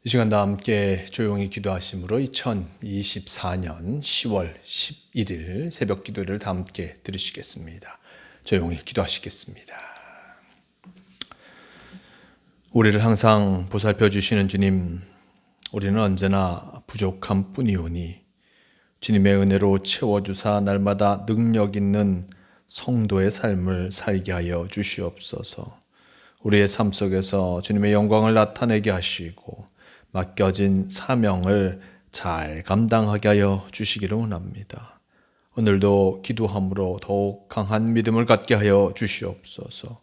이 시간 다 함께 조용히 기도하심으로 2024년 10월 11일 새벽 기도를 다 함께 들으시겠습니다. 조용히 기도하시겠습니다. 우리를 항상 보살펴 주시는 주님, 우리는 언제나 부족한 뿐이오니 주님의 은혜로 채워주사 날마다 능력 있는 성도의 삶을 살게 하여 주시옵소서. 우리의 삶 속에서 주님의 영광을 나타내게 하시고 맡겨진 사명을 잘 감당하게 하여 주시기를 원합니다. 오늘도 기도함으로 더욱 강한 믿음을 갖게 하여 주시옵소서.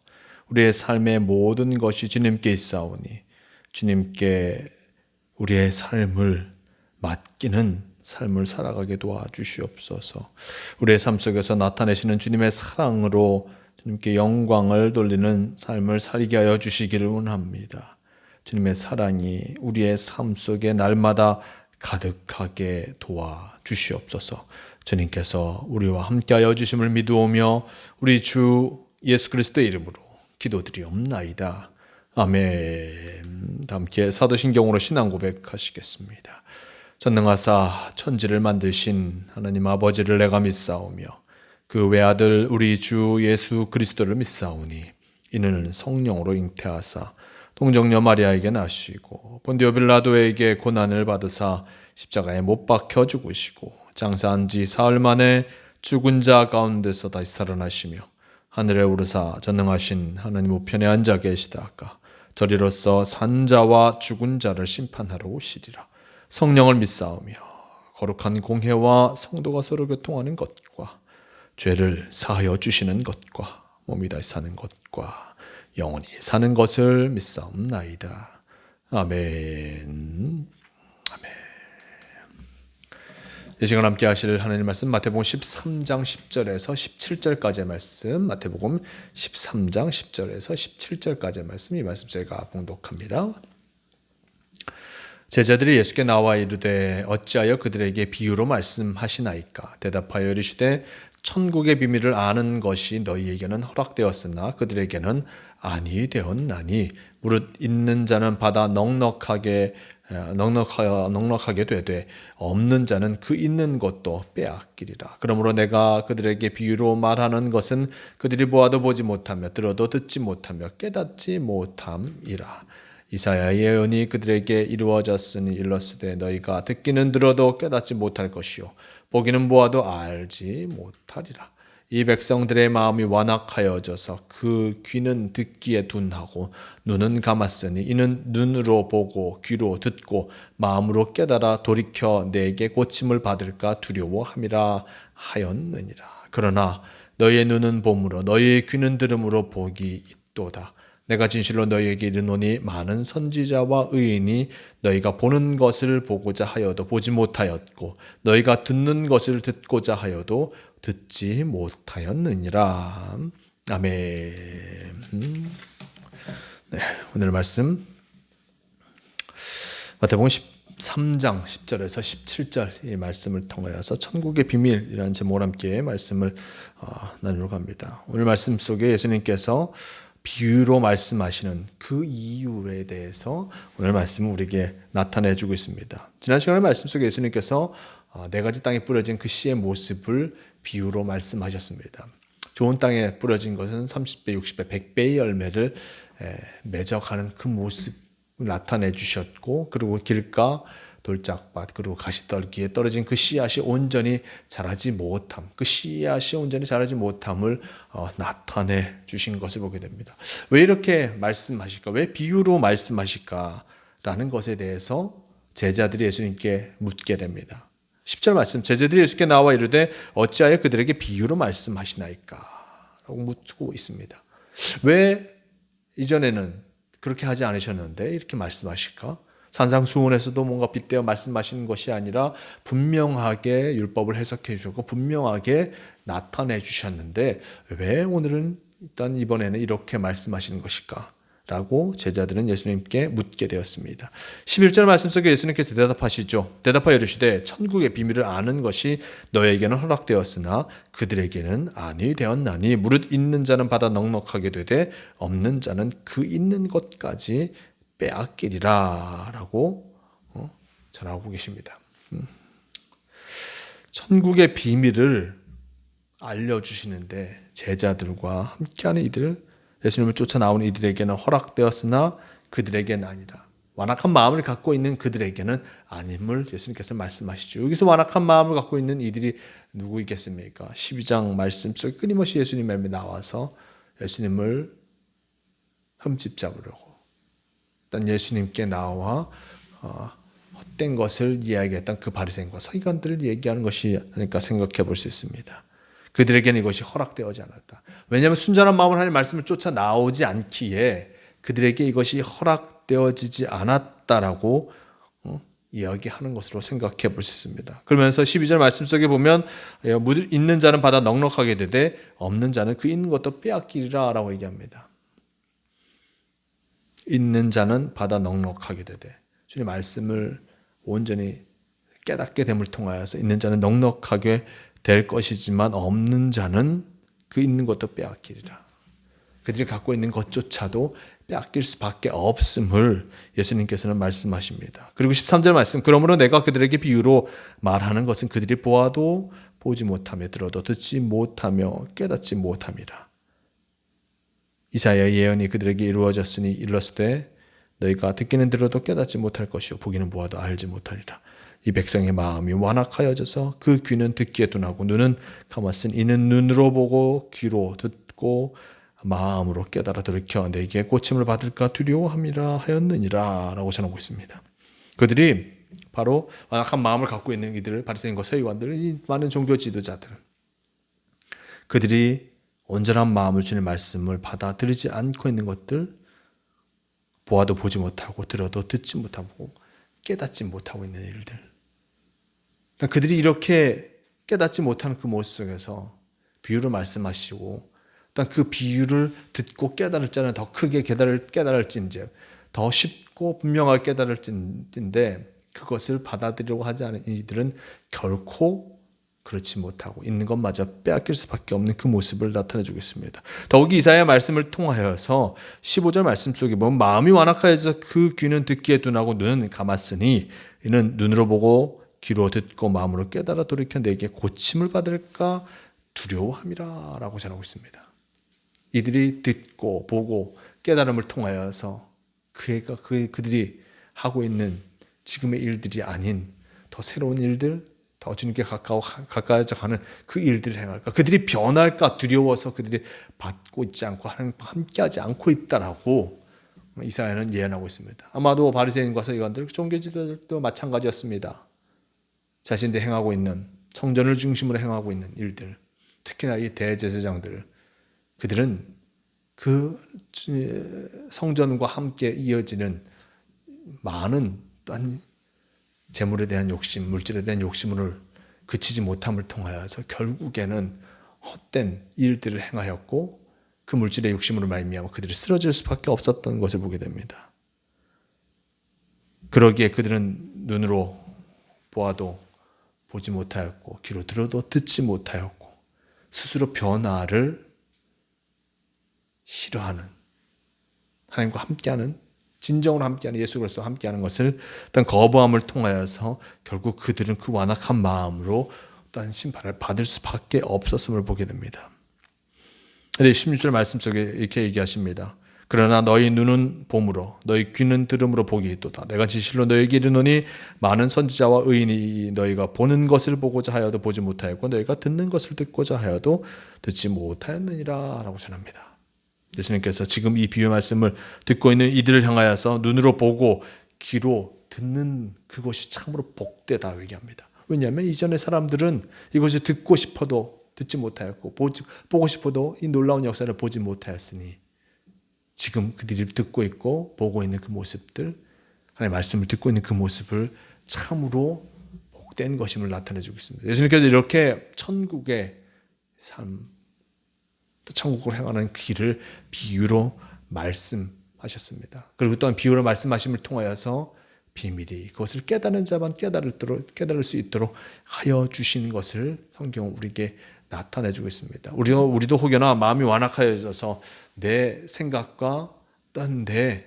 우리의 삶의 모든 것이 주님께 있사오니 주님께 우리의 삶을 맡기는 삶을 살아가게 도와주시옵소서. 우리의 삶 속에서 나타내시는 주님의 사랑으로 주님께 영광을 돌리는 삶을 살게 하여 주시기를 원합니다. 주님의 사랑이 우리의 삶 속에 날마다 가득하게 도와주시옵소서. 주님께서 우리와 함께하여 주심을 믿으오며 우리 주 예수 그리스도의 이름으로 기도드리옵나이다. 아멘. 함께 사도신경으로 신앙 고백하시겠습니다. 전능하사 천지를 만드신 하나님 아버지를 내가 믿사오며 그 외아들 우리 주 예수 그리스도를 믿사오니 이는 성령으로 잉태하사 동정녀 마리아에게 나시고 본디오 빌라도에게 고난을 받으사 십자가에 못 박혀 죽으시고 장사한 지 사흘 만에 죽은 자 가운데서 다시 살아나시며 하늘에 오르사 전능하신 하나님 우편에 앉아 계시다가 저리로서 산 자와 죽은 자를 심판하러 오시리라. 성령을 믿사오며 거룩한 공회와 성도가 서로 교통하는 것과 죄를 사하여 주시는 것과 몸이 다시 사는 것과 영원히 사는 것을 믿사옵나이다. 아멘. 아멘. 이 시간 함께 하실 하나님 말씀 마태복음 13장 10절에서 17절까지의 말씀, 마태복음 13장 10절에서 17절까지의 말씀, 이 말씀 제가 봉독합니다. 제자들이 예수께 나와 이르되 어찌하여 그들에게 비유로 말씀하시나이까? 대답하여 이르시되 천국의 비밀을 아는 것이 너희에게는 허락되었으나 그들에게는 아니 되었나니 무릇 있는 자는 받아 넉넉하게 되되 없는 자는 그 있는 것도 빼앗기리라. 그러므로 내가 그들에게 비유로 말하는 것은 그들이 보아도 보지 못하며 들어도 듣지 못하며 깨닫지 못함이라. 이사야의 예언이 그들에게 이루어졌으니 일렀으되 너희가 듣기는 들어도 깨닫지 못할 것이요 보기는 보아도 알지 못하리라. 이 백성들의 마음이 완악하여져서 그 귀는 듣기에 둔하고 눈은 감았으니 이는 눈으로 보고 귀로 듣고 마음으로 깨달아 돌이켜 내게 고침을 받을까 두려워함이라 하였느니라. 그러나 너희의 눈은 봄으로 너희의 귀는 들음으로 복이 있도다. 내가 진실로 너희에게 이르노니 많은 선지자와 의인이 너희가 보는 것을 보고자 하여도 보지 못하였고 너희가 듣는 것을 듣고자 하여도 듣지 못하였느니라. 아멘. 네, 오늘 말씀 마태복음 13장 10절에서 17절 이 말씀을 통하여서 천국의 비밀이라는 제목으로 함께 말씀을 나누려고 합니다. 오늘 말씀 속에 예수님께서 비유로 말씀하시는 그 이유에 대해서 오늘 말씀은 우리에게 나타내 주고 있습니다. 지난 시간의 말씀 속에 예수님께서 네 가지 땅에 뿌려진 그 씨의 모습을 비유로 말씀하셨습니다. 좋은 땅에 뿌려진 것은 30배, 60배, 100배의 열매를 맺어가는 그 모습을 나타내 주셨고, 그리고 길가, 돌짝밭, 그리고 가시떨기에 떨어진 그 씨앗이 온전히 자라지 못함, 그 씨앗이 온전히 자라지 못함을 나타내 주신 것을 보게 됩니다. 왜 이렇게 말씀하실까? 왜 비유로 말씀하실까? 라는 것에 대해서 제자들이 예수님께 묻게 됩니다. 10절 말씀, 제자들이 예수께 나와 이르되 어찌하여 그들에게 비유로 말씀하시나이까? 라고 묻고 있습니다. 왜 이전에는 그렇게 하지 않으셨는데 이렇게 말씀하실까? 산상수훈에서도 뭔가 빗대어 말씀하시는 것이 아니라 분명하게 율법을 해석해 주셨고 분명하게 나타내 주셨는데 왜 오늘은 일단 이번에는 이렇게 말씀하시는 것일까? 라고 제자들은 예수님께 묻게 되었습니다. 11절 말씀 속에 예수님께서 대답하시죠. 대답하여 이르시되 천국의 비밀을 아는 것이 너에게는 허락되었으나 그들에게는 아니 되었나니 무릇 있는 자는 받아 넉넉하게 되되 없는 자는 그 있는 것까지 빼앗기리라 라고 전하고 계십니다. 천국의 비밀을 알려주시는데 제자들과 함께하는 이들, 예수님을 쫓아 나오는 이들에게는 허락되었으나 그들에게는 아니라, 완악한 마음을 갖고 있는 그들에게는 아님을 예수님께서 말씀하시죠. 여기서 완악한 마음을 갖고 있는 이들이 누구이겠습니까? 12장 말씀 속에 끊임없이 예수님의 앞에 나와서 예수님을 흠집 잡으려고, 일단 예수님께 나와 헛된 것을 이야기했던 그 바리새인과 서기관들을 얘기하는 것이 아닐까 생각해 볼 수 있습니다. 그들에게는 이것이 허락되어지 않았다. 왜냐하면 순전한 마음으로 하나님의 말씀을 쫓아 나오지 않기에 그들에게 이것이 허락되어지지 않았다라고 이야기하는 것으로 생각해 볼 수 있습니다. 그러면서 12절 말씀 속에 보면 있는 자는 받아 넉넉하게 되되 없는 자는 그 있는 것도 빼앗기리라 라고 얘기합니다. 있는 자는 받아 넉넉하게 되되, 주님 말씀을 온전히 깨닫게 됨을 통하여서 있는 자는 넉넉하게 될 것이지만 없는 자는 그 있는 것도 빼앗기리라. 그들이 갖고 있는 것조차도 빼앗길 수밖에 없음을 예수님께서는 말씀하십니다. 그리고 13절 말씀, 그러므로 내가 그들에게 비유로 말하는 것은 그들이 보아도 보지 못하며 들어도 듣지 못하며 깨닫지 못함이라. 이사야의 예언이 그들에게 이루어졌으니 이르렀으되 너희가 듣기는 들어도 깨닫지 못할 것이요 보기는 보아도 알지 못하리라. 이 백성의 마음이 완악하여져서 그 귀는 듣기에 둔하고 눈은 감았으니 이는 눈으로 보고 귀로 듣고 마음으로 깨달아 돌이켜 내게 고침을 받을까 두려워함이라 하였느니라 라고 전하고 있습니다. 그들이 바로 완악한 마음을 갖고 있는 이들을, 바리새인과 서기관들을, 이 많은 종교 지도자들, 그들이 온전한 마음을 주는 말씀을 받아들이지 않고 있는 것들, 보아도 보지 못하고 들어도 듣지 못하고 깨닫지 못하고 있는 일들, 그들이 이렇게 깨닫지 못하는 그 모습 속에서 비유를 말씀하시고, 그 비유를 듣고 깨달을 자는 더 크게 깨달을진즉 더 쉽고 분명하게 깨달을진데 그것을 받아들이려고 하지 않은 이들은 결코 그렇지 못하고 있는 것마저 빼앗길 수밖에 없는 그 모습을 나타내주고 있습니다. 더욱이 이사야 말씀을 통하여서 15절 말씀 속에 보면 마음이 완악하여져서 그 귀는 듣기에 둔하고 눈은 감았으니 이는 눈으로 보고 귀로 듣고 마음으로 깨달아 돌이켜 내게 고침을 받을까 두려워함이라 라고 전하고 있습니다. 이들이 듣고 보고 깨달음을 통하여서 그들이 하고 있는 지금의 일들이 아닌 더 새로운 일들, 더 주님께 가까워져 가는 그 일들을 행할까, 그들이 변할까 두려워서 그들이 받고 있지 않고 함께하지 않고 있다라고 이사야는 예언하고 있습니다. 아마도 바리새인과 서기관들, 종교지도자들도 마찬가지였습니다. 자신들이 행하고 있는, 성전을 중심으로 행하고 있는 일들, 특히나 이 대제사장들, 그들은 그 성전과 함께 이어지는 많은 재물에 대한 욕심, 물질에 대한 욕심을 그치지 못함을 통하여서 결국에는 헛된 일들을 행하였고 그 물질의 욕심으로 말미암아 그들이 쓰러질 수밖에 없었던 것을 보게 됩니다. 그러기에 그들은 눈으로 보아도 보지 못하였고 귀로 들어도 듣지 못하였고 스스로 변화를 싫어하는, 하나님과 함께하는, 진정으로 함께하는, 예수 그리스도와 함께하는 것을 어떤 거부함을 통하여서 결국 그들은 그 완악한 마음으로 어떤 심판을 받을 수밖에 없었음을 보게 됩니다. 그런데 16절 말씀 속에 이렇게 얘기하십니다. 그러나 너희 눈은 봄으로 너희 귀는 들음으로 복이 있도다. 내가 진실로 너희에게 이르노니 많은 선지자와 의인이 너희가 보는 것을 보고자 하여도 보지 못하였고 너희가 듣는 것을 듣고자 하여도 듣지 못하였느니라 라고 전합니다. 예수님께서 지금 이 비유 말씀을 듣고 있는 이들을 향하여서 눈으로 보고 귀로 듣는 그것이 참으로 복되다 얘기합니다. 왜냐하면 이전의 사람들은 이것을 듣고 싶어도 듣지 못하였고 보고 싶어도 이 놀라운 역사를 보지 못하였으니 지금 그들이 듣고 있고 보고 있는 그 모습들, 하나님의 말씀을 듣고 있는 그 모습을 참으로 복된 것임을 나타내주고 있습니다. 예수님께서 이렇게 천국의 삶, 또 천국으로 향하는 길을 비유로 말씀하셨습니다. 그리고 또한 비유로 말씀하심을 통하여서 비밀이 그것을 깨달은 자만 깨달을 수 있도록 하여 주신 것을 성경은 우리에게 나타내주고 있습니다. 우리도 혹여나 마음이 완악하여져서 내 생각과 또한 내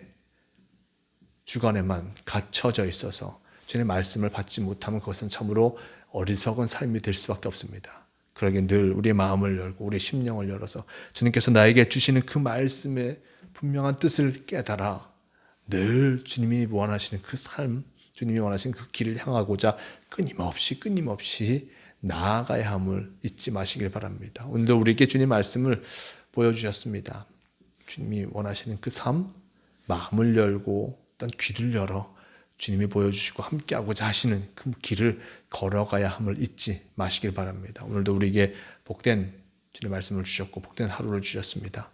주관에만 갇혀져 있어서 주님의 말씀을 받지 못하면 그것은 참으로 어리석은 삶이 될 수밖에 없습니다. 그러기에 늘 우리의 마음을 열고 우리의 심령을 열어서 주님께서 나에게 주시는 그 말씀의 분명한 뜻을 깨달아 늘 주님이 원하시는 그 삶, 주님이 원하시는 그 길을 향하고자 끊임없이 나아가야 함을 잊지 마시길 바랍니다. 오늘도 우리에게 주님 말씀을 보여주셨습니다. 주님이 원하시는 그 삶, 마음을 열고 어떤 귀를 열어 주님이 보여주시고 함께하고자 하시는 그 길을 걸어가야 함을 잊지 마시길 바랍니다. 오늘도 우리에게 복된 주님의 말씀을 주셨고 복된 하루를 주셨습니다.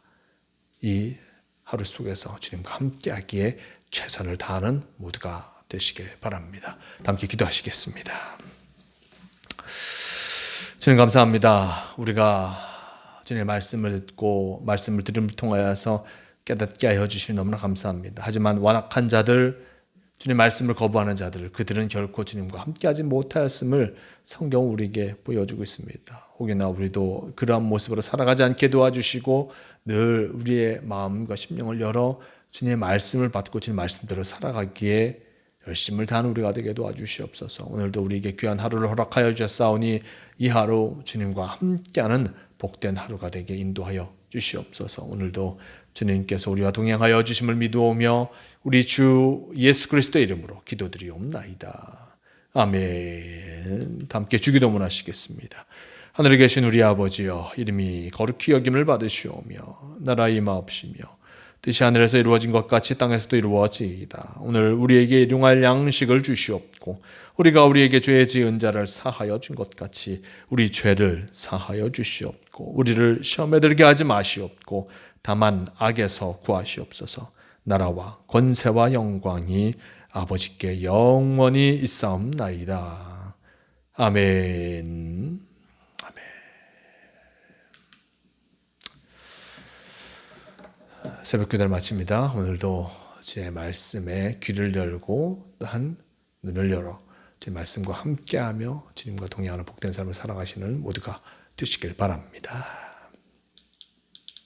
이 하루 속에서 주님과 함께하기에 최선을 다하는 모두가 되시길 바랍니다. 함께 기도하시겠습니다. 주님 감사합니다. 우리가 주님의 말씀을 듣고 말씀을 들음을 통하여서 깨닫게 하여 주시니 너무나 감사합니다. 하지만 완악한 자들, 주님의 말씀을 거부하는 자들, 그들은 결코 주님과 함께하지 못하였음을 성경은 우리에게 보여주고 있습니다. 혹여나 우리도 그러한 모습으로 살아가지 않게 도와주시고 늘 우리의 마음과 심령을 열어 주님의 말씀을 받고 주님의 말씀대로 살아가기에 열심을 다하는 우리가 되게 도와주시옵소서. 오늘도 우리에게 귀한 하루를 허락하여 주셨사오니 이 하루 주님과 함께하는 복된 하루가 되게 인도하여 주시옵소서. 오늘도 주님께서 우리와 동행하여 주심을 믿으오며 우리 주 예수 그리스도의 이름으로 기도드리옵나이다. 아멘. 함께 주기도문 하시겠습니다. 하늘에 계신 우리 아버지여, 이름이 거룩히 여김을 받으시오며 나라의 임하옵시며 뜻이 하늘에서 이루어진 것 같이 땅에서도 이루어지이다. 오늘 우리에게 일용할 양식을 주시옵고 우리가 우리에게 죄 지은 자를 사하여 준 것 같이 우리 죄를 사하여 주시옵고 우리를 시험에 들게 하지 마시옵고 다만 악에서 구하시옵소서. 나라와 권세와 영광이 아버지께 영원히 있사옵나이다. 아멘. 새벽 기도를 마칩니다. 오늘도 제 말씀에 귀를 열고 또한 눈을 열어 제 말씀과 함께하며 주님과 동행하는 복된 삶을 살아가시는 모두가 되시길 바랍니다.